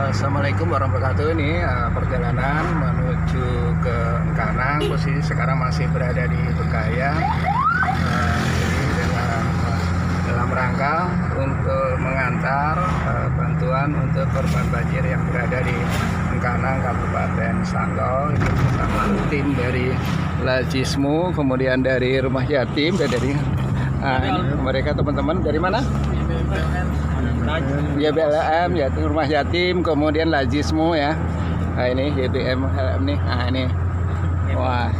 Assalamualaikum warahmatullahi wabarakatuh. Ini perjalanan menuju ke Engkanang. Posisi sekarang masih berada di Bekaya. Jadi dalam rangka untuk mengantar bantuan untuk korban banjir yang berada di Engkanang, Kabupaten Sanggau. Ini bersama tim dari Lajismu, kemudian dari Rumah Yatim, dan dari mereka teman-teman dari mana? YBLM, ya, Rumah Yatim, kemudian Lajismu ya. Nah ini YBM LM nih. Nah ini. Wah.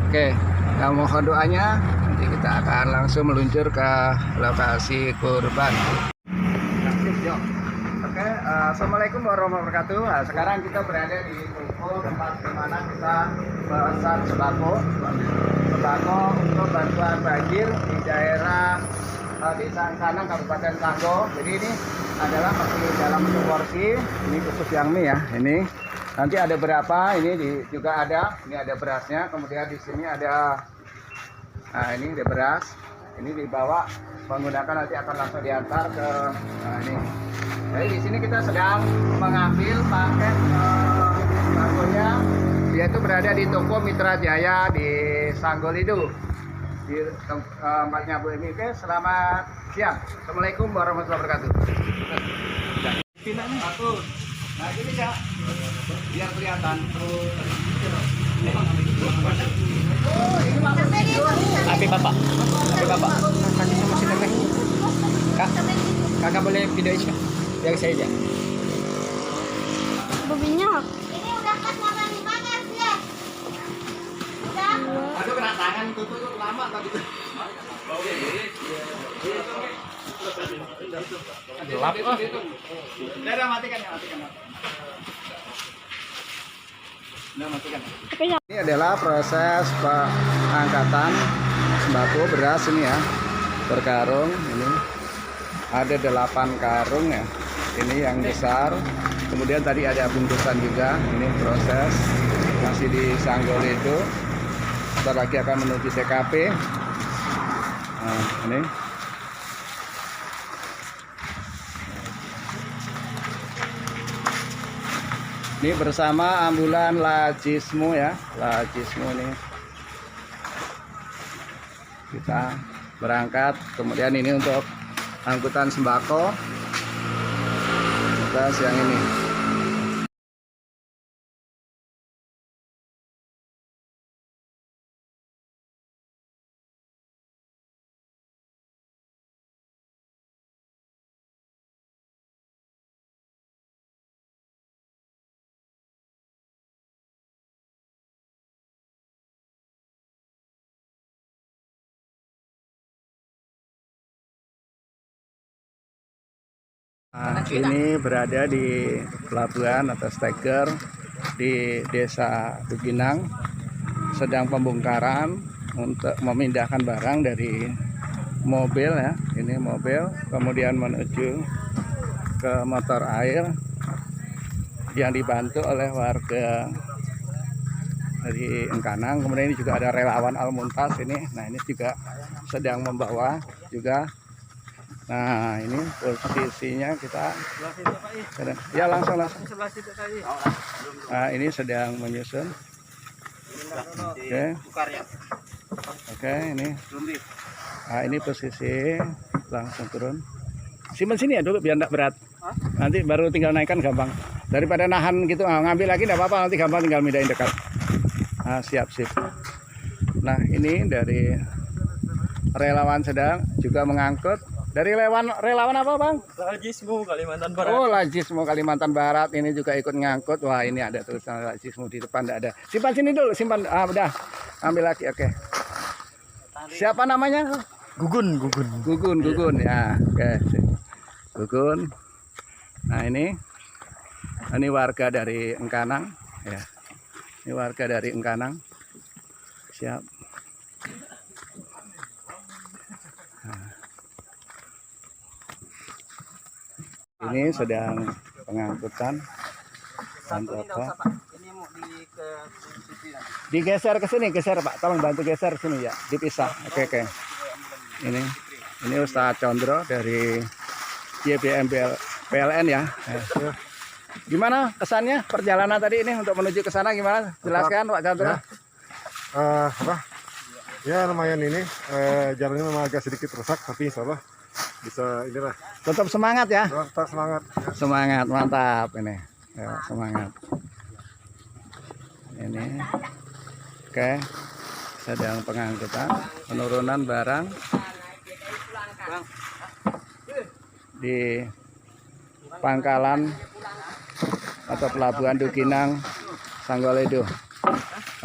Oke, nah, mohon doanya. Nanti kita akan langsung meluncur ke lokasi korban. Oke, assalamualaikum warahmatullahi wabarakatuh. Nah, sekarang kita berada di toko tempat di mana kita pesan sembako untuk bantuan banjir di daerah Desa Engkanang, Kabupaten Sanggau. Jadi ini adalah masih dalam bentuk porsi. Ini khusus yang mie ya. Ini nanti ada berapa? Ini juga ada. Ini ada berasnya. Kemudian di sini ada. Nah ini ada beras. Ini dibawa menggunakan, nanti akan langsung diantar ke. Nah ini. Jadi di sini kita sedang mengambil paket sembakonya. Dia itu berada di toko Mitra Jaya di Sanggau itu. Di tempatnya Bu Emi. Oke, selamat siang. Assalamualaikum warahmatullahi wabarakatuh. Nah gini ya, biar kelihatan. Api bapak. Kaki sama si teteh. Kakak boleh video aja. Biar saya aja. Berminyak. Ini udah pas makan dimakan ya. Udah. Aduh kena tangan tuh lama tadi. Gelap. Udah matikan ya, matikan. Udah matikan. Ini adalah proses pengangkatan sembako beras ini ya, per karung ini. Ada 8 karung ya. Ini yang besar. Kemudian tadi ada bungkusan juga. Ini proses masih di Sanggau itu. Sebentar lagi akan menuju TKP. Nah, ini. Ini bersama ambulan Lajismu ya, Lajismu ini. Kita berangkat, kemudian ini untuk angkutan sembako. Kita siang ini. Nah, ini berada di pelabuhan atau steker di Desa Buginang, sedang pembongkaran untuk memindahkan barang dari mobil ya. Ini mobil, kemudian menuju ke motor air yang dibantu oleh warga dari Engkanang. Kemudian ini juga ada relawan Al-Muntas ini. Nah ini juga sedang membawa juga. Nah ini posisinya kita ya langsung. Nah ini sedang menyusun. Oke, ini. Nah ini posisi langsung turun. Simpen sini ya dulu biar tidak berat. Nanti baru tinggal naikkan gampang. Daripada nahan gitu, ngambil lagi tidak apa-apa, nanti gampang tinggal mindahin dekat. Nah siap. Nah ini dari relawan sedang juga mengangkut. Dari relawan apa bang? Lajismu Kalimantan Barat. Oh Lajismu Kalimantan Barat, ini juga ikut ngangkut. Wah ini ada tulisan Lajismu di depan, tidak ada. Simpan sini dulu, simpan. Udah, ambil lagi. Oke. Siapa namanya? Gugun. Gugun ya. Oke. Gugun. Nah ini warga dari Engkanang ya. Ini warga dari Engkanang. Siap. Ini sedang pengangkutan apa? Digeser ke sini, geser Pak. Tolong bantu geser sini ya, dipisah. Oke. Ini Ustaz Condro dari YBM PLN ya. Gimana kesannya perjalanan tadi ini untuk menuju ke sana gimana? Jelaskan Pak Chandra. Ya. Apa? Ya lumayan ini jalannya memang agak sedikit rusak tapi insya Allah bisa inilah. Tetap semangat ya. Tetap semangat. Semangat, mantap ini. Ya, semangat. Ini. Oke. Sedang pengangkutan, penurunan barang di pangkalan atau pelabuhan Dukinang, Sanggoledo.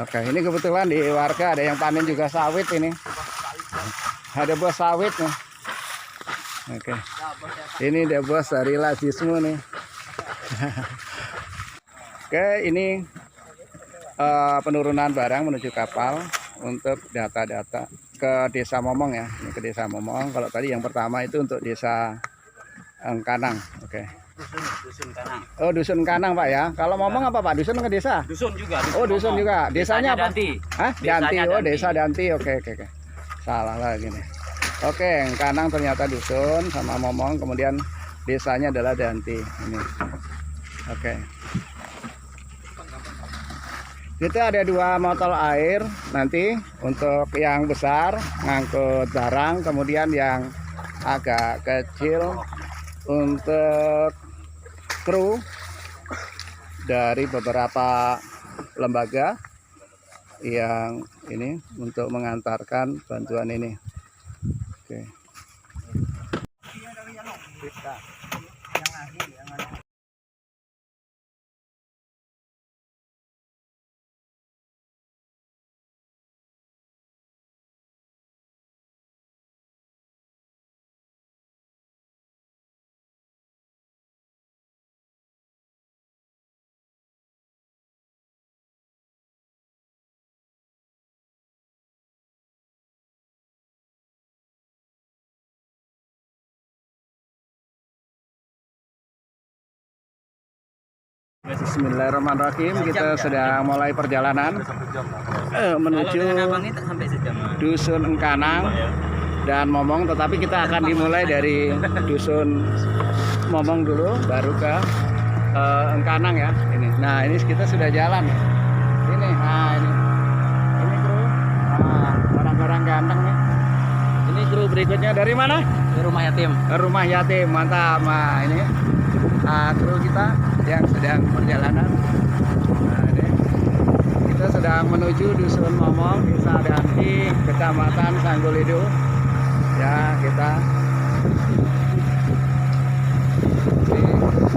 Oke, ini kebetulan di warga ada yang panen juga sawit ini. Ada bos sawit nih. Oke. Ini ada bos dari Lazismu nih. Oke, ini penurunan barang menuju kapal untuk data-data ke Desa Momong ya. Ini ke Desa Momong. Kalau tadi yang pertama itu untuk Desa Engkanang. Oke. Dusun Kanang. Oh, Dusun Kanang Pak ya. Kalau Momong apa Pak? Dusun ke desa? Dusun juga. Oh, dusun juga. Desanya apa? Danti. Hah? Danti. Desanya Oh, Danti. Desa Danti. Oke. Salah lagi nih. Oke, Kanang ternyata dusun sama Momong, kemudian desanya adalah Danti. Ini. Oke. Kita ada 2 motor air nanti untuk yang besar ngangkut barang, kemudian yang agak kecil untuk kru dari beberapa lembaga yang ini untuk mengantarkan bantuan ini. Oke. Bismillahirrahmanirrahim. Kita sedang mulai perjalanan menuju Dusun Engkanang dan Momong, tetapi kita akan dimulai dari Dusun Momong dulu, baru ke Engkanang ya. Ini. Nah, ini kita sudah jalan. Ini, nah ini kru. Nah, barang-barang ganteng nih. Ini kru berikutnya dari mana? Di rumah yatim. Rumah yatim, mantap. Nah, ini kru kita yang sedang perjalanan. Nah, ini kita sedang menuju Dusun Momong, Desa Danti, Kecamatan Sanggoledo. Ya, kita.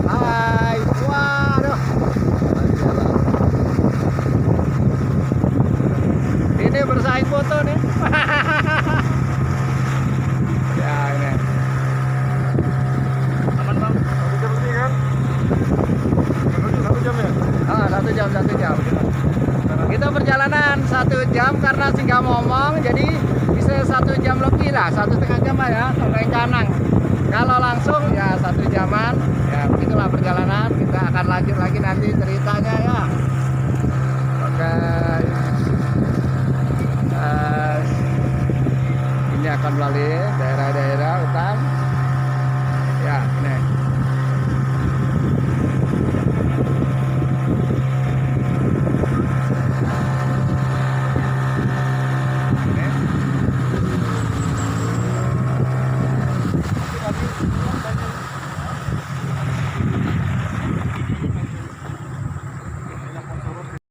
Hai, waduh. Ini bersaing foto nih. Ya, ini. Aman Bang. Jam ini kan? 1 jam ya? 1 jam. Kita perjalanan 1 jam karena singgah Momong, jadi bisa 1 jam lebih lah, 1,5 jam lah ya sampai Kanang. Kalau langsung ya 1 jaman. Ya begitulah perjalanan. Kita akan lanjut lagi nanti ceritanya ya. Oke. Ini akan melalui daerah-daerah hutan. Ya, ini.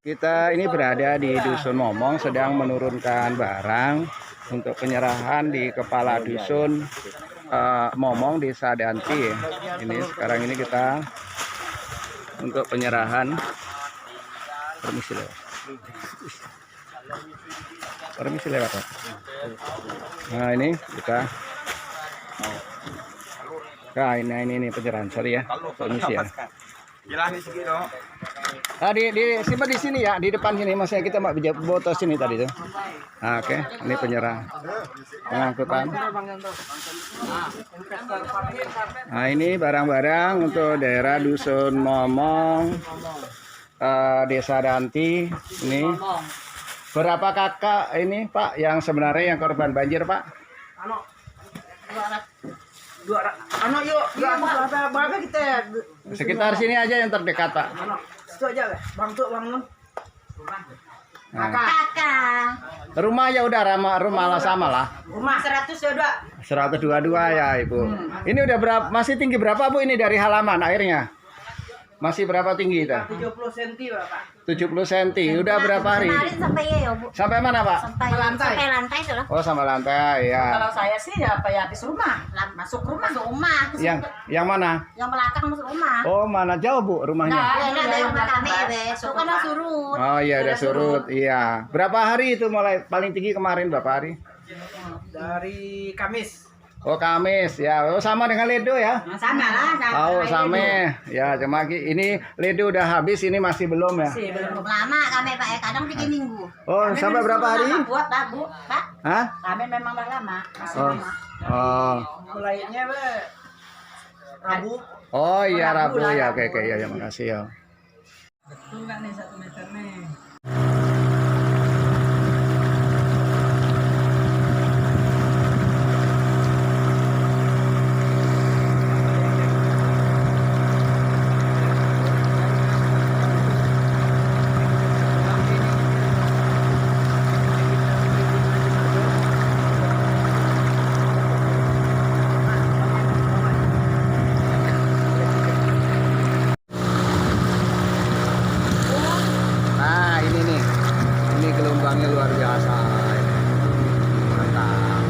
Kita ini berada di Dusun Momong, sedang menurunkan barang untuk penyerahan di kepala dusun Momong, Desa Danti. Ini sekarang ini kita untuk penyerahan. Permisi lewat. Permisi lewat Pak. Nah ini kita. Nah ini penyerahan, sorry ya. Permisi ya. Simpan di sini ya, di depan sini. Maksudnya kita mau foto sini tadi tuh. Nah, oke, ini penyerah pengangkutan. Nah, ini barang-barang untuk daerah Dusun Momong, Desa Danti. Ini berapa kakak ini Pak yang sebenarnya yang korban banjir Pak? yuk berapa kita Sekitar sini aja yang terdekat, Pak. situ aja lah bang tuh bang lu Nah. Kakak. Rumah ya udah rumah lah sama lah. rumah 102 122 ya, Ibu. Ini udah berapa? Masih tinggi berapa, Bu, ini dari halaman airnya? Masih berapa tinggi itu? 70 cm Bapak 70 cm. Udah berapa hari? Kemarin sampai ya, Bu. Sampai mana, Pak? Sampai lantai. Sampai lantai itu loh. Oh, sama lantai ya. kalau saya sih ya apa ya habis rumah masuk rumah Masuk rumah. Yang mana? Yang belakang masuk rumah. Oh, mana jauh, Bu, rumahnya? Ya, ini ada rumah kami ya, besok kan udah surut. Oh iya, udah surut. Iya. Berapa hari itu mulai paling tinggi kemarin berapa hari? dari Kamis Oh, Kamis ya. Oh, sama dengan Ledo ya. sama lah Oh, sama. Ya, cuma ini Ledo udah habis, ini masih belum ya. sih belum Lama kami Pak ya, kadang 3 minggu. Oh, sampai berapa hari? buat Pak Bu Pak Hah? kami memang udah lama masih Oh. lama Oh. mulainya Rabu Oh iya, Rabu Rabu lah, ya. Rabu. Oke, ya, makasih ya. betul nggak nih 1 meter nih Nah, ini nih. Ini gelombangnya luar biasa. Mantap.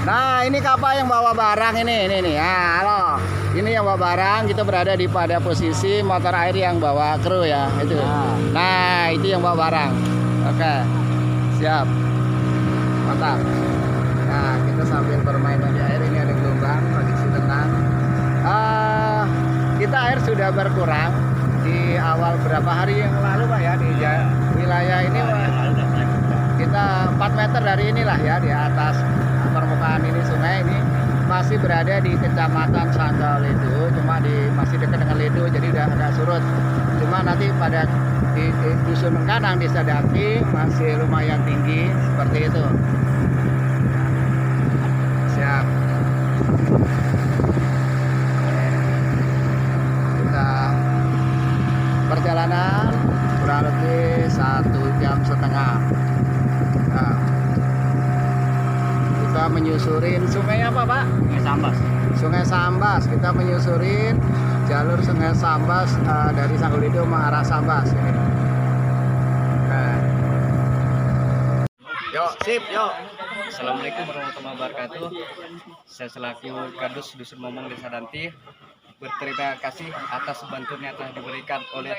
Nah, ini kapal yang bawa barang ini nih. Ya, halo. Ini yang bawa barang, kita berada di pada posisi motor air yang bawa kru ya, itu. Nah, itu yang bawa barang. Oke. Siap. Mantap. Nah, kita sambil bermain di air, ini ada gelombang, kondisi tenang. Kita air sudah berkurang di awal berapa hari yang lalu, Pak ya, di wilayah ini kita 4 meter dari inilah ya, di atas permukaan ini sungai ini masih berada di kecamatan Sanggau Ledo, cuma masih dekat dengan Ledo, jadi udah agak surut. Cuma nanti pada di dusun Kanang, desa Daki masih lumayan tinggi seperti itu. Siap. Kita perjalanan kurang lebih 1,5 jam. Nah, kita menyusurin sungai apa, Pak? Sungai Sambas. Sungai Sambas. Kita menyusurin jalur Sungai Sambas dari Sanggolido mengarah Sambas ini. Nah. Yuk, sip, yuk. Assalamualaikum warahmatullahi wabarakatuh. Saya selaku Kadus Dusun Momong Desa Danti berterima kasih atas bantuan yang telah diberikan oleh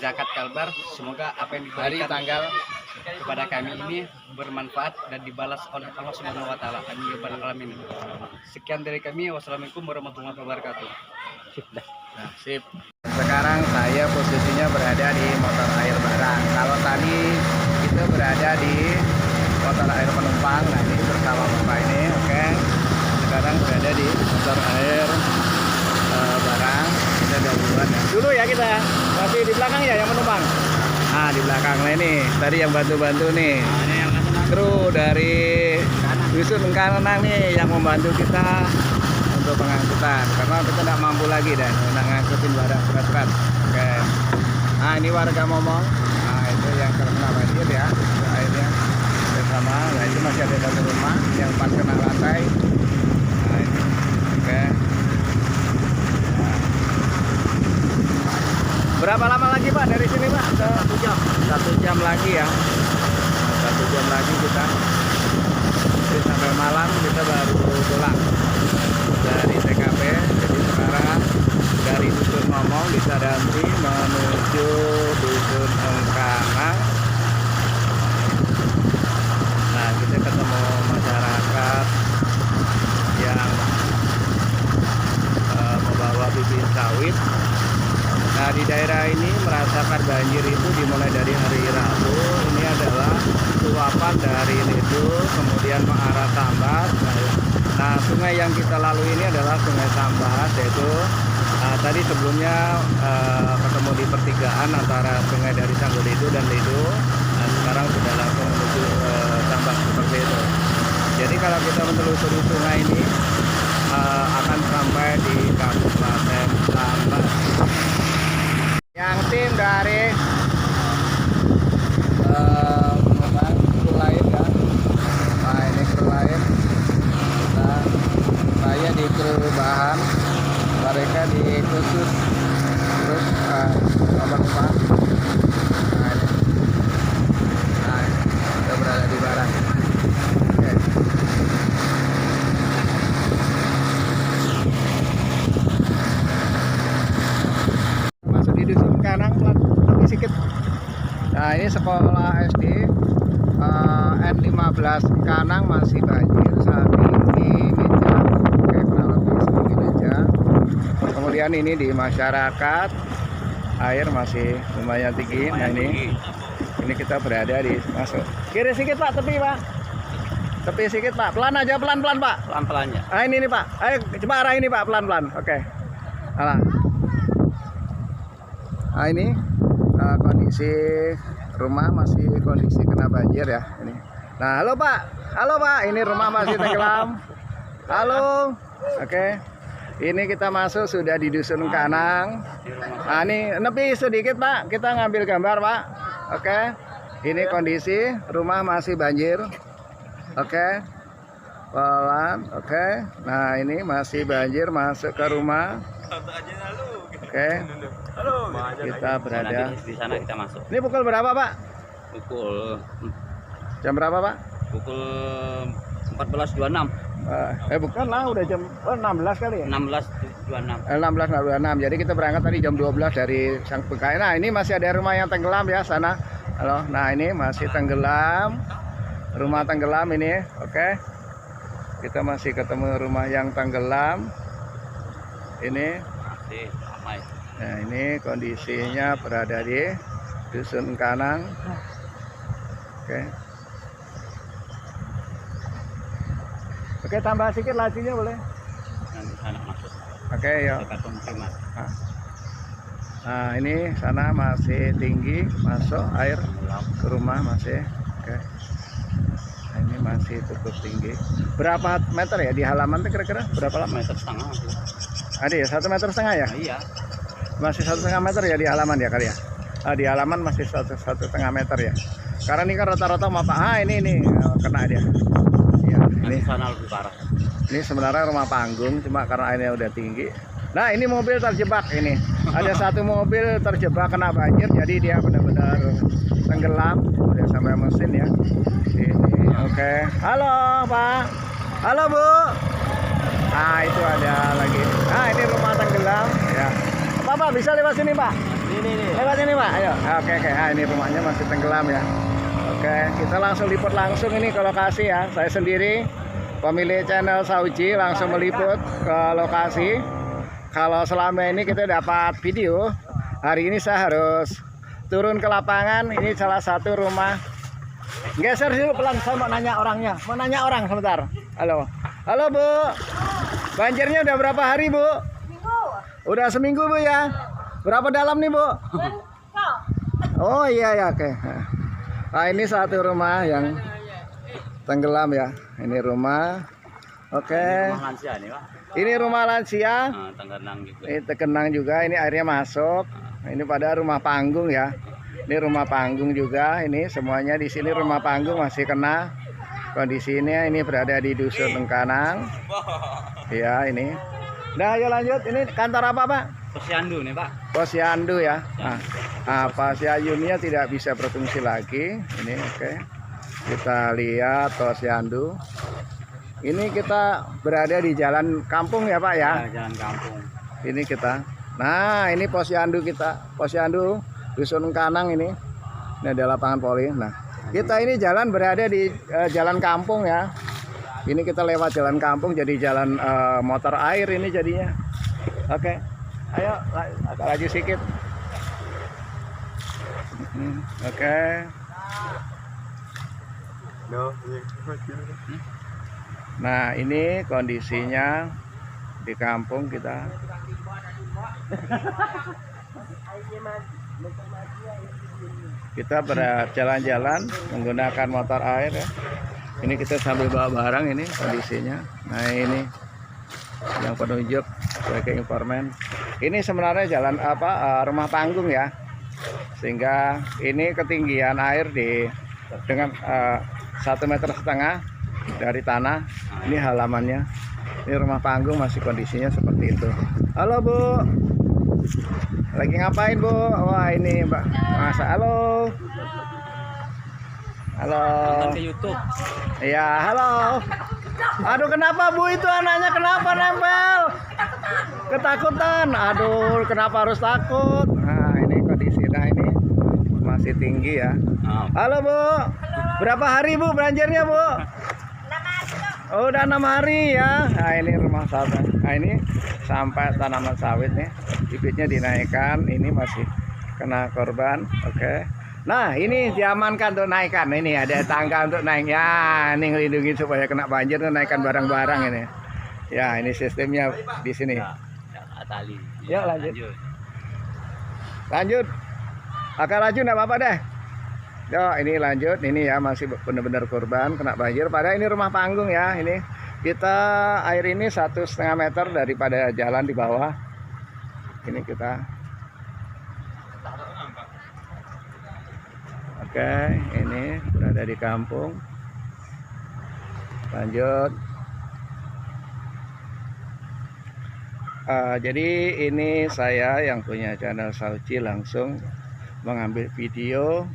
Zakat Kalbar. Semoga apa yang diberikan tanggal kepada kami ini bermanfaat dan dibalas oleh Allah Subhanahu wa taala. Amin ya rabbal alamin. Sekian dari kami. Wassalamualaikum warahmatullahi wabarakatuh. Nah, sip. Sekarang saya posisinya berada di motor air barang. Kalau tadi kita berada di motor air penumpang, nah ini bersama Bapak ini, oke. Sekarang berada di motor air barang. Kita dahuluan ya. Dulu ya kita masih di belakang ya yang penumpang. Nah, di belakang nah ini tadi yang bantu-bantu nih. Kru dari dusun Kanang nih yang membantu kita untuk pengangkutan karena kita tidak mampu lagi dan ngangkutin barang berat-berat. Oke. Nah, ini warga Momong. Nah, itu yang terkena banjir ya. Airnya bersama. Nah, itu masih ada satu rumah yang pas kena lantai. Nah, ini. Oke. Nah. Berapa lama lagi, Pak, dari sini, Pak? 1 jam. 1 jam lagi ya. 1 jam lagi kita. Jadi sampai malam kita baru pulang dari TKP. Jadi sekarang dari dusun Momong di Sadanti menuju dusun Engkanang. Nah, kita ketemu masyarakat yang membawa bibit sawit. Nah, di daerah ini merasakan banjir itu dimulai dari hari Rabu. Ini adalah luapan dari Ledo kemudian mengarah Sambas. Nah, sungai yang kita lalui ini adalah Sungai Sambas, yaitu tadi sebelumnya ketemu di pertigaan antara sungai dari Sanggolido dan Ledo. Nah, sekarang sudah langsung menuju Sambas seperti itu. Jadi kalau kita menelusuri sungai ini akan sampai di Kabupaten Kalbar. Yang tim dari kru lain ya. Nah ini kru lain. Nah, saya di kru bahan, mereka di khusus. Terus nomor 4. Nah ini. Nah, kita berada di barang. Oke. Masuk di dusun Kanang, lebih sedikit. Nah ini sekolah SD N15 Kanang masih banjir saat ini meja. Oke, kurang lebih segini meja. Kemudian ini di masyarakat air masih lumayan tinggi. Nah ini kita berada di masuk kiri sedikit Pak, tepi sedikit Pak, pelan aja, pelan Pak, Pelan-pelannya. ah ini nih Pak, ayo coba arah ini Pak, pelan. Oke. Alah. Nah ini kondisi rumah masih kondisi kena banjir ya ini. Nah halo Pak, ini rumah masih tenggelam. Halo, oke. Ini kita masuk sudah di dusun Kanang. Nah ini nepi sedikit Pak, kita ngambil gambar Pak. Oke, ini kondisi rumah masih banjir. Oke, pelan. Oke, nah ini masih banjir masuk ke rumah. Oke, kita berada Di sana kita masuk. Ini pukul berapa Pak? Pukul Jam berapa Pak? pukul 14.26. Bukan lah, udah jam 16 kali ya? 16.26. 16.26. Jadi kita berangkat tadi jam 12 dari Sang Bengkai. Nah ini masih ada rumah yang tenggelam ya sana. Halo, nah ini masih tenggelam. Rumah tenggelam ini, oke. Kita masih ketemu rumah yang tenggelam. Ini. Masih ramai. Nah ini kondisinya berada di dusun Kanang. Oke. Oke, tambah sedikit lajunya boleh. Nanti sana masuk. Oke, ya. Dekat pemukiman. Nah, ini sana masih tinggi, masuk air ke rumah masih. Oke. Nah, ini masih cukup tinggi. Berapa meter ya di halaman itu kira-kira? Berapa lama? 1,5 meter. Ada ya, 1,5 meter ya? Iya. Masih 1,5 meter ya di halaman ya kali ya? Di halaman masih 1,5 meter ya. Karena ini kan rata-rata ini kena dia. Ya, ini Sana lebih parah. ini sebenarnya rumah panggung, cuma karena airnya udah tinggi. Nah ini mobil terjebak ini. Ada satu mobil terjebak kena banjir, jadi dia benar-benar tenggelam. Udah sampai mesin ya. Ini oke. Halo Pak. Halo Bu. Nah itu ada lagi. Nah ini rumah tenggelam ya. Pak bisa lewat sini Pak. Ini. Lewat sini Pak. Ayo. Oke. Nah ini rumahnya masih tenggelam ya. Oke, kita langsung liput langsung ini ke lokasi ya. Saya sendiri pemilik channel Sauji langsung meliput ke lokasi. Kalau selama ini kita dapat video, hari ini saya harus turun ke lapangan. Ini salah satu rumah. Geser dulu pelan, saya mau nanya orangnya. Mau nanya orang sebentar. Halo Bu. Banjirnya udah berapa hari Bu? Udah seminggu Bu ya. Berapa dalam nih Bu? Oh iya oke. Nah ini satu rumah yang tenggelam ya. Ini rumah. Oke. Rumah lansia nih Pak. Ini rumah lansia. Tenggenang juga. Ini terkenang juga. Ini airnya masuk. Ini pada rumah panggung ya. Ini rumah panggung juga. Ini semuanya di sini rumah panggung masih kena. Kondisinya ini berada di dusun Kanang. Ya ini. Nah ayo lanjut. Ini kantor apa Pak? Posyandu nih Pak. Posyandu ya. Nah, Posyandunya tidak bisa berfungsi lagi. Ini oke. Kita lihat Posyandu. Ini kita berada di jalan kampung ya Pak ya. Jalan kampung. Ini kita. Nah ini Posyandu kita. Posyandu dusun Kanang ini. Ini ada lapangan poli. Nah kita ini jalan berada di jalan kampung ya. Ini kita lewat jalan kampung jadi jalan motor air ini jadinya. Oke. Ayo agak laju sedikit. Oke. Nah ini kondisinya di kampung kita. Kita berjalan-jalan menggunakan motor air ya. Ini kita sambil bawa barang ini kondisinya. Nah ini yang penunjuk sebagai informan. Ini sebenarnya jalan rumah panggung ya, sehingga ini ketinggian air dengan 1,5 meter dari tanah. Ini halamannya, ini rumah panggung masih kondisinya seperti itu. Halo Bu, lagi ngapain Bu? Wah ini Mbak Masa, halo. Halo. Ke YouTube. Iya, halo. Aduh, kenapa Bu itu anaknya kenapa nempel? Ketakutan. Aduh, kenapa harus takut? Nah, ini kondisi. Nah, ini masih tinggi ya. Halo Bu. Berapa hari Bu banjirnya Bu? 6 hari. Oh, udah 6 hari ya. Nah, ini rumah sawit. Nah, ini sampai tanaman sawit nih. Bibitnya dinaikkan. Ini masih kena korban. Oke. Nah, ini diamankan untuk naikkan. Ini ada tangga untuk naik. Ya, ini ngelindungi supaya kena banjir dan naikkan barang-barang ini. Ya, ini sistemnya di sini. Ya, lanjut. Lanjut. Agak laju enggak apa-apa deh. Yo, ini lanjut. Ini ya masih benar-benar korban kena banjir. Padahal ini rumah panggung ya. Ini kita air ini 1,5 meter daripada jalan di bawah. Ini kita. Oke, ini berada di kampung. Lanjut. Jadi ini saya yang punya channel Sauci langsung mengambil video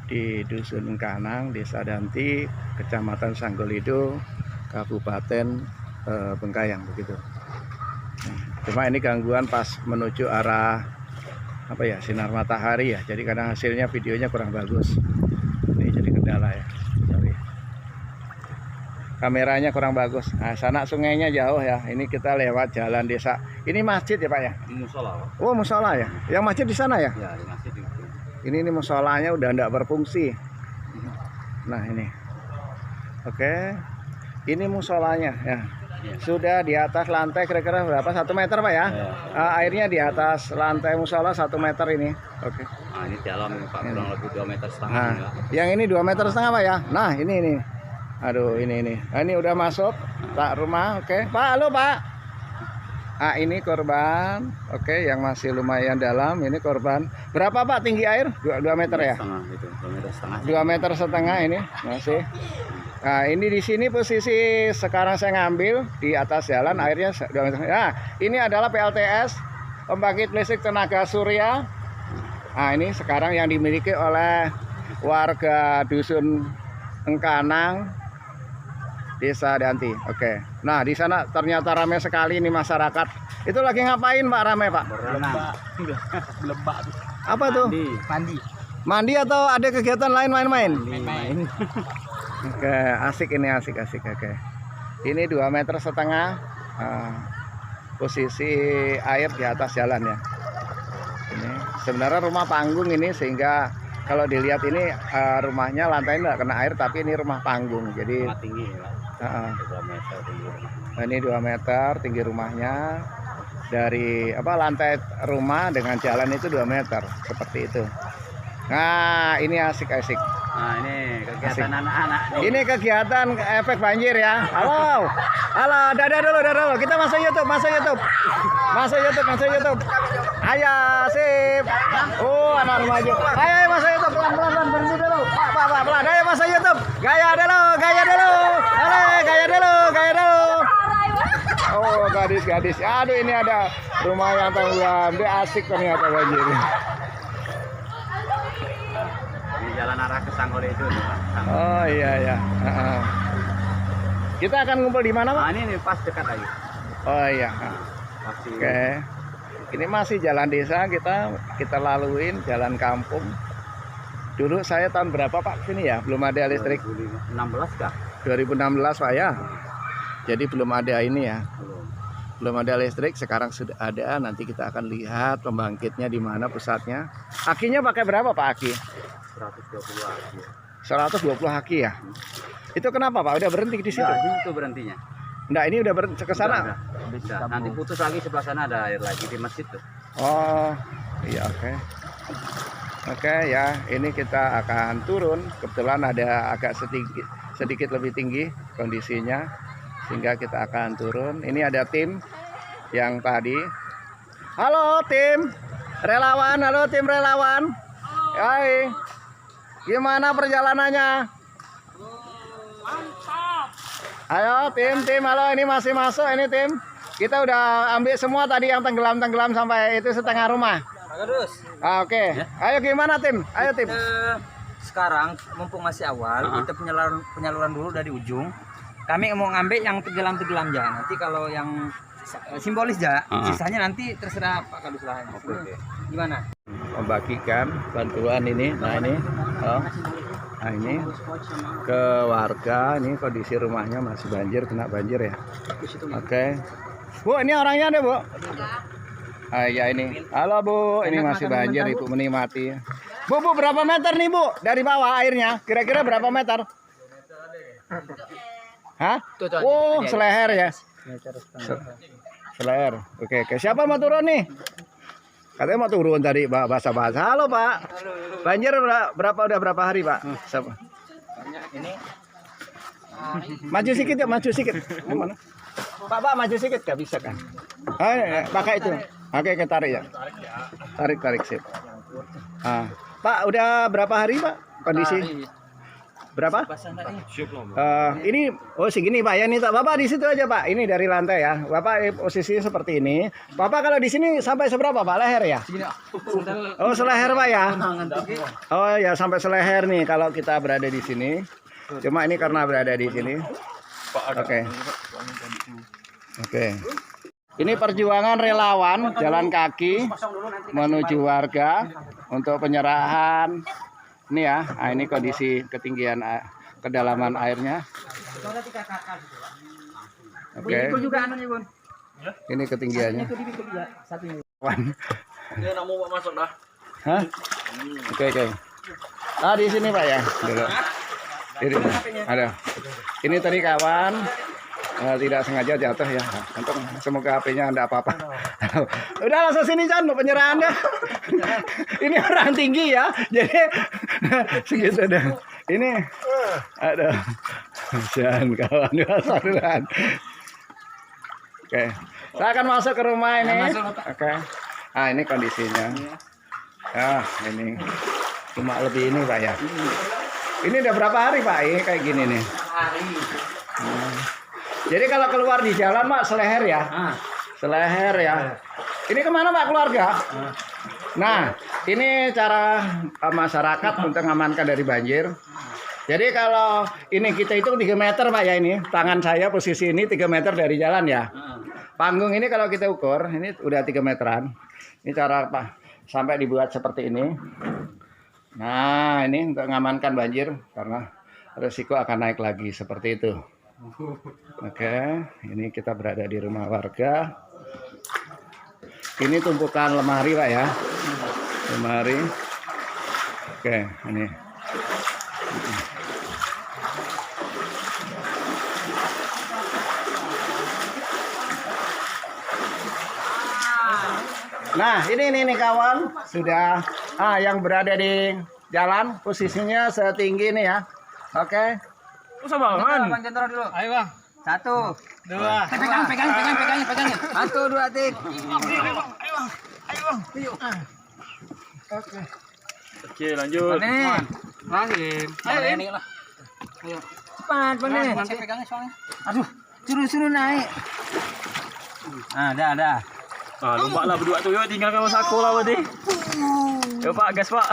di Dusun Kanang, Desa Danti, Kecamatan Sanggolido, Kabupaten Bengkayang begitu. Cuma ini gangguan pas menuju arah sinar matahari ya, jadi kadang hasilnya videonya kurang bagus. Ini jadi kendala ya, sorry. Kameranya kurang bagus. Nah, sana sungainya jauh ya. Ini kita lewat jalan desa. Ini masjid ya Pak ya? Musola. Oh musola ya. Yang masjid di sana ya? Ya, di masjid itu. Ini musolanya udah enggak berfungsi. Nah ini. Oke. Ini musolanya ya. Sudah di atas lantai kira-kira berapa? 1 meter Pak ya? Airnya di atas lantai musola 1 meter ini. Oke. Nah, ini dalam Pak, kurang lebih 2,5 meter. Nah, yang ini 2,5 meter Pak ya? Nah, ini. Aduh, ini. Nah, ini udah masuk Pak rumah. Oke. Pak, halo Pak. Ah, ini korban. Oke, yang masih lumayan dalam. Ini korban. Berapa Pak tinggi air? 2 meter ya? 2,5 meter ini masih. Nah, ini di sini posisi sekarang saya ngambil di atas jalan, airnya 2 meter. Nah, ini adalah PLTS, pembangkit listrik tenaga surya. Nah, ini sekarang yang dimiliki oleh warga Dusun Engkanang, Desa Danti. Oke. Nah, di sana ternyata ramai sekali ini masyarakat. Itu lagi ngapain Pak ramai Pak? Lembak. Apa tuh? Mandi atau ada kegiatan lain main-main? Main. Oke, asik ini asik. Oke. Ini 2,5 meter. Posisi air di atas jalan ya. Ini sebenarnya rumah panggung ini, sehingga kalau dilihat ini rumahnya lantainya nggak kena air, tapi ini rumah panggung. Jadi Tinggi ya. 2 meter tinggi rumah. Nah, ini 2 meter tinggi rumahnya. Dari lantai rumah dengan jalan itu 2 meter seperti itu. Nah, ini asik. Nah, ini kegiatan anak-anak nih. Ini kegiatan efek banjir ya. Halo, dadah dulu. Kita masuk YouTube. Ayo, sip. Oh, anak remaja. Ayo masuk YouTube, pelan-pelan berhenti dulu. Pak, pelan. Ayo masuk YouTube. Gaya dulu. Gaya dulu. Oh, gadis. Aduh, ini ada rumah yang tangguhan. Dia asik ternyata banjir. Ini jalan arah ke Sanggolido itu, Pak. Oh iya. Kita akan ngumpul di mana Pak? Nah, ini pas dekat lagi. Oh iya. Masih. Oke. Ini masih jalan desa, kita laluin jalan kampung. Dulu saya tahun berapa Pak sini ya? Belum ada listrik. 2016 kah? 2016 Pak ya. Jadi belum ada ini ya. Belum ada listrik, sekarang sudah ada. Nanti kita akan lihat pembangkitnya di mana pusatnya. Akinya pakai berapa Pak aki? 120 aki. 120 aki ya. Itu kenapa Pak? Udah berhenti di situ? Nah, itu berhentinya. Enggak, ini udah berhenti ke sana. Bisa. Nanti putus lagi sebelah sana ada air lagi di masjid tuh. Oh, iya oke. Oke ya, ini kita akan turun. Kebetulan ada agak sedikit lebih tinggi kondisinya, sehingga kita akan turun. Ini ada tim yang tadi. Halo tim relawan, halo tim relawan. Hai. Gimana perjalanannya? Ayo tim, halo, ini masih masuk ini tim. Kita udah ambil semua tadi yang tenggelam sampai itu setengah rumah. Terus. Oke. Ayo gimana tim? Ayo tim. Sekarang mumpung masih awal, kita penyaluran dulu dari ujung. Kami mau ngambil yang tenggelam ya. Nanti kalau yang simbolis ya, sisanya nanti terserah Pak Kadus lah. Gimana? Membagikan bantuan ini. Nah ini. Oh. Nah ini ke warga. Ini kondisi rumahnya masih banjir, kena banjir ya. Oke. Bu, ini orangnya ada, Bu? Ya ini. Halo, Bu. Ini masih banjir, Ibu menikmati. Bu, berapa meter nih, Bu? Dari bawah airnya. Kira-kira berapa meter? Hah? Oh, seleher ya. Seleher. Oke. Siapa mau turun nih? Katanya mau turun tadi, bahasa-bahasa. Halo, Pak. Banjir udah berapa hari, Pak? Siapa? Ini Maju sedikit ya, maju sedikit. Mana? Pak, maju sedikit, gak bisa kan? Pakai itu. Oke, tarik ya. Tarik sip. Pak, udah berapa hari, Pak? Kondisi? Berapa? Ini segini Pak ya, nih Bapak di situ aja Pak. Ini dari lantai ya. Bapak posisinya seperti ini. Bapak kalau di sini sampai seberapa Pak? Leher ya? Oh, seleher Pak ya. Oh ya, sampai seleher nih kalau kita berada di sini. Cuma ini karena berada di sini. Oke. Ini perjuangan relawan jalan kaki menuju warga untuk penyerahan. Ini ya, ini kondisi ketinggian kedalaman airnya. Oke. Ini ketinggiannya. Ini mau masuk dah. Hah? Oke. Di sini Pak ya. Dulu. Ini ada. Ini tadi kawan tidak sengaja jatuh ya. Untung semoga HP-nya enggak apa-apa. Udah langsung sini Chan, penyerahan dah. Ini orang tinggi ya. Jadi segitu dah. Ini ada Chan kawan saudara. Oke. Saya akan masuk ke rumah ini. Oke. Ini kondisinya. Ini cuma lebih ini Pak ya. Ini udah berapa hari Pak? Ini kayak gini nih. Hari. Jadi kalau keluar di jalan Pak seleher ya. Seleher ya. Ini kemana Pak keluarga? Nah, ini cara masyarakat untuk mengamankan dari banjir. Jadi kalau ini kita hitung 3 meter Pak ya ini. Tangan saya posisi ini 3 meter dari jalan ya. Panggung ini kalau kita ukur ini udah 3 meteran. Ini cara Pak sampai dibuat seperti ini. Nah, ini untuk mengamankan banjir karena resiko akan naik lagi seperti itu. Oke, ini kita berada di rumah warga. Ini tumpukan lemari Pak ya. Lemari. Oke, ini. Nah, ini nih kawan, sudah yang berada di jalan posisinya setinggi ini ya. Oke. Usah bangun. Bang Jentro dulu. Ayo Bang. 1, 2. Pegang. 1, 2, 3. Ayo Bang. Oke, lanjut. Lagi. Ayo. Cepat, Bang. Nanti pegangnya soalnya. Aduh, suruh naik. Dah. Lompat lah berdua tu, yuk tinggalkan masa aku lah tadi. Yuk Pak, gas Pak.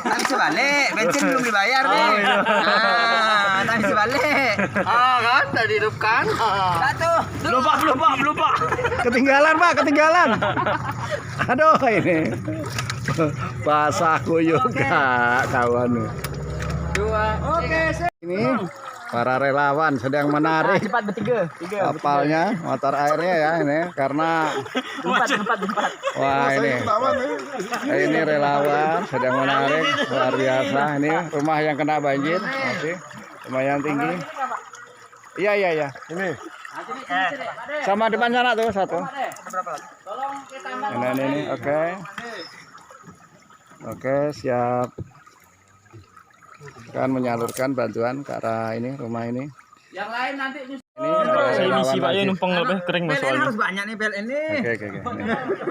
Tak bisa balik, bensin belum dibayar nih. Tak bisa balik. Kan tadi hidupkan. Satu. Belum Pak. Ketinggalan Pak, ketinggalan. Aduh ini. Basah kuyup kawan. 2. Oke. Ini para relawan sedang menarik Cepat bertiga. kapalnya, motor airnya ya ini karena Empat. wah ini relawan sedang menarik luar biasa. Ini rumah yang kena banjir masih lumayan tinggi. Iya. Ini sama depan sana tuh satu. Ini oke siap. Akan menyalurkan bantuan ke arah ini rumah ini. Yang lain nanti Ini Saya relawan misi Pak ya Lazis. numpang lebih kering mas PLN soalnya. harus banyak nih PLN nih. Oke.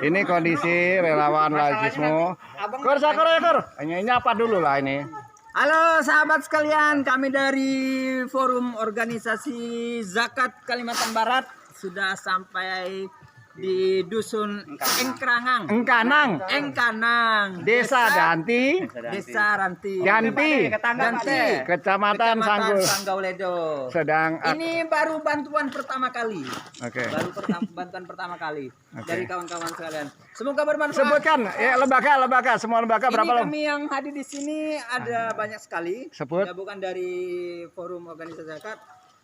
Ini kondisi relawan Lazismu. Kur, ini apa dulu lah ini. Halo sahabat sekalian, kami dari Forum Organisasi Zakat Kalimantan Barat sudah sampai di Dusun Engkanang, Desa Danti, Ganti, Kecamatan Sanggul. Sanggauledo. Sedang Ini baru bantuan pertama kali. Oke. Bantuan pertama kali dari kawan-kawan sekalian. Semoga bermanfaat. Sebutkan ya lembaga, semua lembaga berapa Ini lembaga? kami yang hadir di sini ada banyak sekali. Sebut. Bukan dari Forum Organisasi Zakat,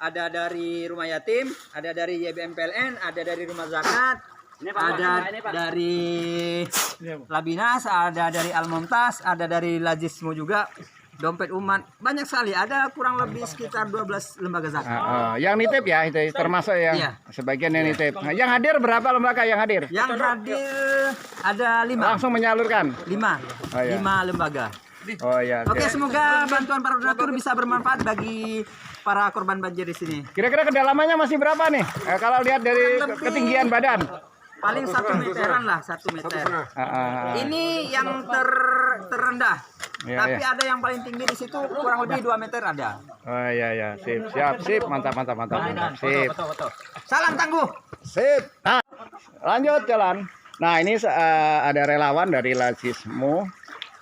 ada dari Rumah Yatim, ada dari YBM PLN, ada dari Rumah Zakat, ada dari Labinas, ada dari Al-Mumtaz, ada dari Lazismu juga, Dompet Umat, banyak sekali. Ada kurang lebih sekitar 12 lembaga zakat. Yang nitip ya itu termasuk ya. Iya. Sebagian yang nitip. Nah, yang hadir berapa lembaga yang hadir? Yang hadir ada 5. Langsung menyalurkan. 5. Oh, iya. 5 lembaga. Oh ya. Oke, semoga bantuan para donatur bisa bermanfaat bagi para korban banjir di sini. Kira-kira kedalamannya masih berapa nih? Kalau lihat dari ketinggian badan. Paling 1 meteran lah, 1 meter. Ini yang terendah. Ya, Tapi ya. ada yang paling tinggi di situ kurang lebih 2 meter ada. Oh ya, sip, mantap. Sip. Salam tangguh. Sip. Nah, lanjut jalan. Nah, ini ada relawan dari Lazismu.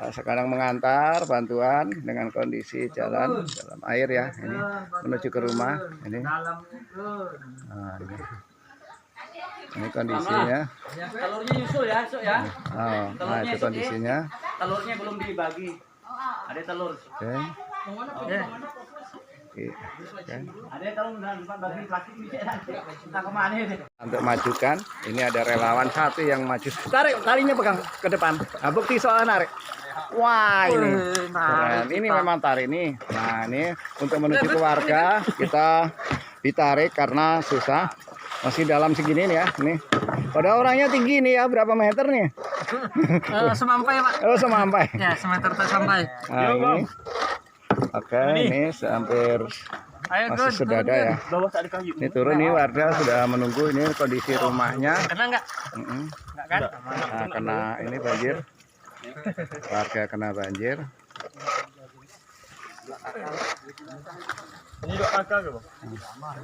Sekarang mengantar bantuan dengan kondisi jalan dalam air ya, ini menuju ke rumah ini. Nah, ini kondisinya. Telurnya nyusul ya, Sok ya. Oh, nah itu kondisinya. Telurnya belum dibagi. Ada telur. Oke. Oke. Ada telur dan bagi plastik bisa nanti. Entah kemana ini. Untuk majukan, ini ada relawan satu yang maju. Tarik talinya pegang ke depan. Nah, bukti soal narik. Wah ini keren. Ini memang tarik nih. Nah ini untuk menuju ke warga kita ditarik karena susah. Masih dalam segini nih ya. Nih. Padahal orangnya tinggi nih ya. Berapa meter nih? Semampai, Pak. Oh semampai. Ya, semeter sampai. Nah ini. Oke ini hampir masih sedada ya. Ini turun nih warga sudah menunggu ini kondisi rumahnya. Kena enggak? Enggak kan? Nah, kena ini banjir. Warga kena banjir.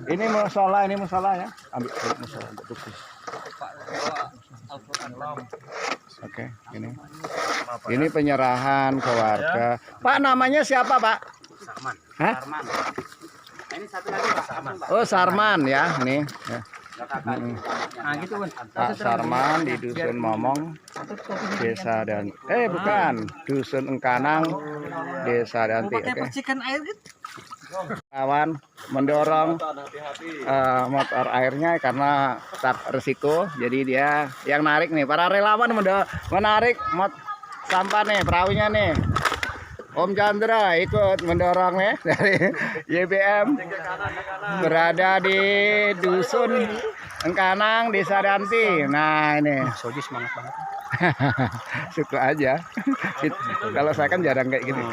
Ini musola ya. Ambil musola untuk tukus. Oke, ini. Ini penyerahan ke warga. Pak namanya siapa, Pak? Sarman. Hah? Ini satu lagi Pak Sarman, Pak. Oh, Sarman ya, ini. Ya. Nah, gitu, Bun. Pak Sarman di Dusun Momong, Desa dan bukan, Dusun Engkanang, Desa Danti. Oke. Percikan air gitu. Kawan mendorong motor airnya karena tak resiko, jadi dia yang narik nih. Para relawan menarik sampah nih, perahunya nih. Om Chandra ikut mendorong nih dari YBM, berada di Dusun Engkanang, Desa Danti. Nah ini Soji semangat banget. suka aja. Kalau saya kan jarang kayak gini.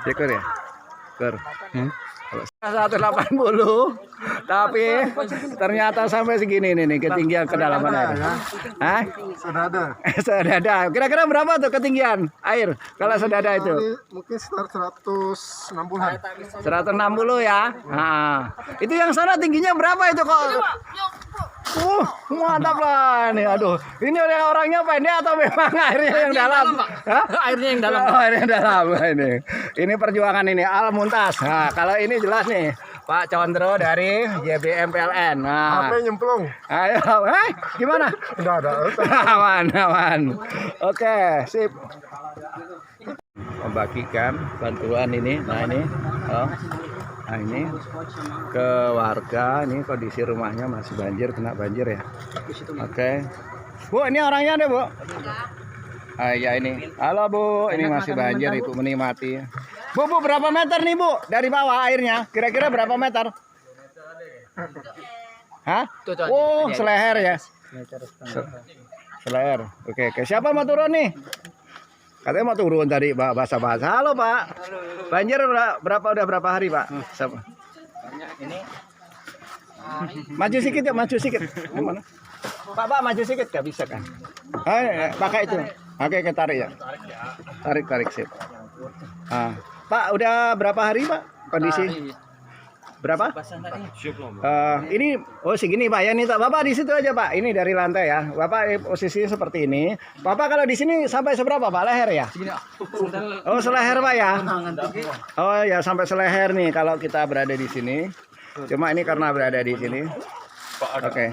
Syukur ya? Syukur. 180, tapi ternyata sampai segini nih ketinggian kedalaman air. Hah? Sedada. Kira-kira berapa tuh ketinggian air kalau sedada itu? Mungkin sekitar 160-an. 160 ya. Nah, itu yang sana tingginya berapa itu kok? Mantap lah nih. Aduh, ini orangnya pendek atau memang airnya yang dalam? Hah? Airnya yang dalam. Oh, airnya dalam ini perjuangan ini Al-Mumtaz. Nah, kalau ini jelas nih Pak Condro dari YBM PLN. Nah, HP nyemplung. ayo, gimana? Udah ada. Aman. Oke, sip. Membagikan bantuan ini. Nah ini, nah ini ke warga. Ini kondisi rumahnya masih banjir, kena banjir ya. Oke. Bu, ini orangnya ada, Bu? Ya ini. Halo Bu, ini masih banjir, Ibu menikmati. Bu, berapa meter nih Bu dari bawah airnya? Kira-kira berapa meter? Hah? Oh, seleher ya. Seleher. Oke. Siapa mau turun nih? Katanya mau turun tadi bahasa-bahasa. Halo Pak. Banjir udah berapa hari Pak? Ini Maju sedikit ya, maju sedikit. Gimana? Pak, maju sedikit nggak bisa kan? Pakai itu. Oke, tarik ya. Tarik sip. Pak, udah berapa hari Pak kondisi? Berapa? Ini segini Pak ya, nih Bapak di situ aja Pak. Ini dari lantai ya. Bapak posisinya seperti ini. Bapak kalau di sini sampai seberapa Pak? Leher ya? Oh, seleher Pak ya? Oh ya, sampai seleher nih kalau kita berada di sini. Cuma ini karena berada di sini. Oke.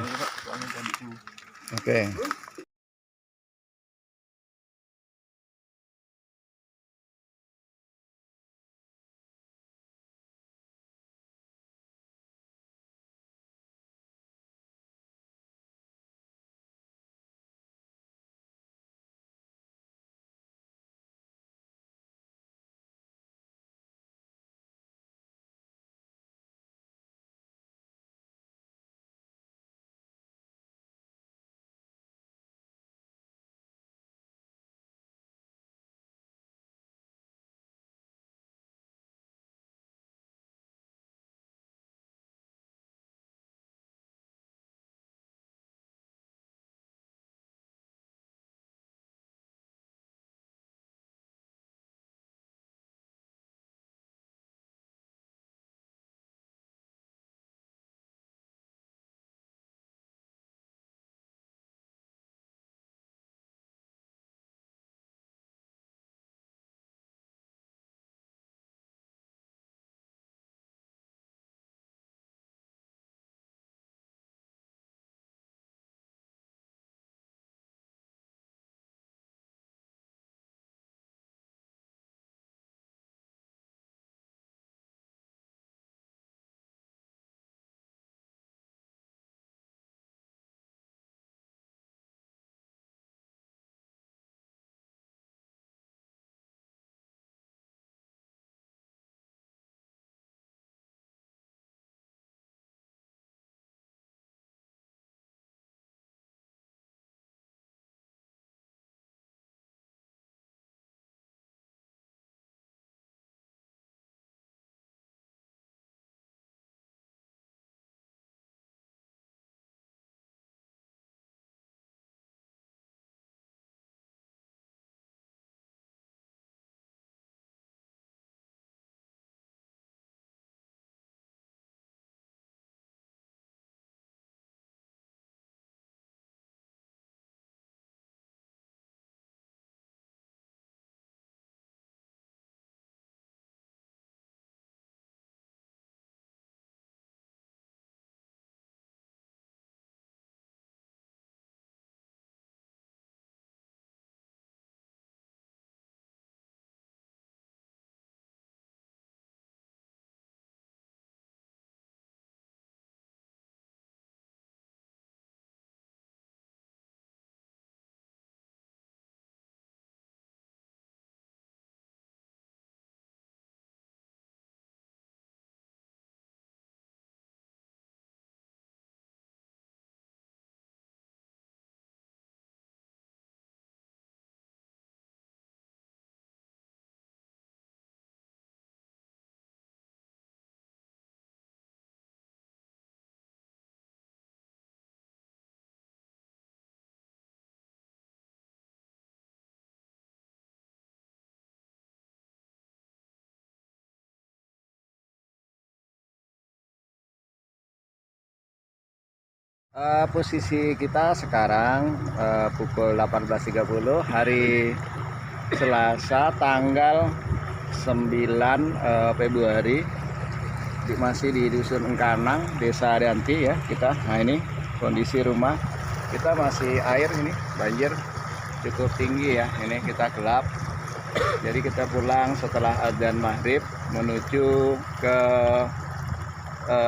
Posisi kita sekarang pukul 18.30 hari Selasa tanggal 9 Februari masih di Dusun Engkanang, Desa Danti ya kita. Nah ini kondisi rumah kita masih air ini, banjir cukup tinggi ya. Ini kita gelap. Jadi kita pulang setelah adzan maghrib menuju ke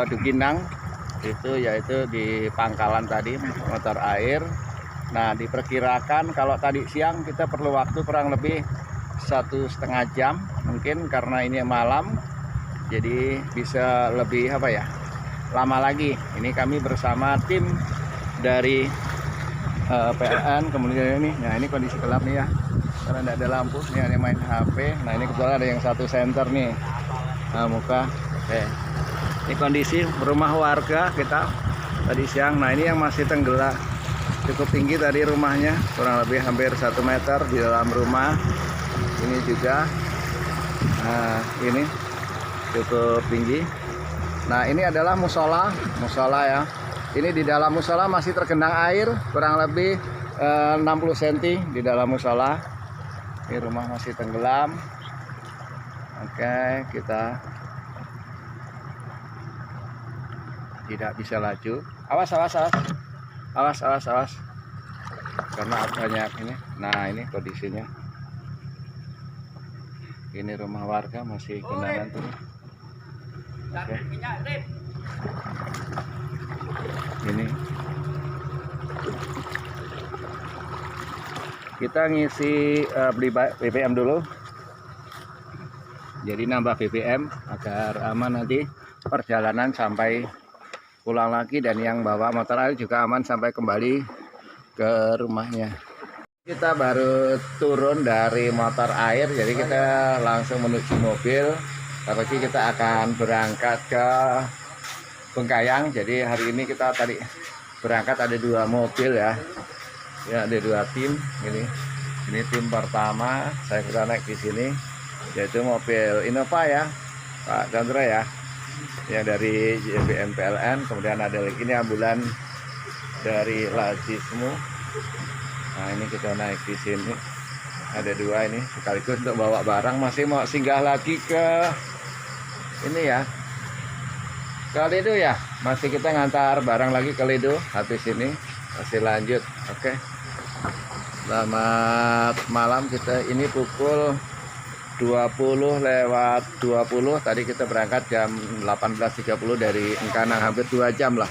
Duginang. Itu yaitu di pangkalan tadi motor air. Nah diperkirakan kalau tadi siang kita perlu waktu kurang lebih 1,5 jam mungkin karena ini malam, jadi bisa lebih lama lagi. Ini kami bersama tim dari PLN. Kemudian ini, nah ini kondisi gelap nih ya, karena tidak ada lampu. Ini ada yang main HP. Nah ini kebetulan ada yang satu senter nih, nah, muka. Oke, ini kondisi rumah warga kita tadi siang. Nah ini yang masih tenggelam cukup tinggi tadi rumahnya, kurang lebih hampir 1 meter di dalam rumah. Ini juga, nah ini cukup tinggi. Nah ini adalah musola ya. Ini di dalam musola masih tergenang air kurang lebih 60 cm di dalam musola. Ini rumah masih tenggelam. Oke, kita tidak bisa laju. Awas. Karena banyak ini. Nah ini kondisinya. Ini rumah warga masih genangan tuh. Oke. Ini kita ngisi beli BBM dulu. Jadi nambah BBM agar aman nanti perjalanan sampai pulang lagi, dan yang bawa motor air juga aman sampai kembali ke rumahnya. Kita baru turun dari motor air, jadi kita langsung menuju mobil. Tapi kita akan berangkat ke Bengkayang. Jadi hari ini kita tadi berangkat ada 2 mobil ya. Ya ada 2 tim. Ini tim pertama. Saya sudah naik di sini, yaitu mobil Innova ya, Pak Chandra ya, yang dari JBM PLN. Kemudian ada lagi ini ambulan dari Lajismu. Nah ini kita naik di sini, ada 2 ini sekaligus untuk bawa barang. Masih mau singgah lagi ke ini ya, ke Lido ya, masih kita ngantar barang lagi ke Lido. Habis ini masih lanjut. Oke, selamat malam. Kita ini pukul 20:20. Tadi kita berangkat jam 18.30 dari Engkanang, hampir 2 jam lah.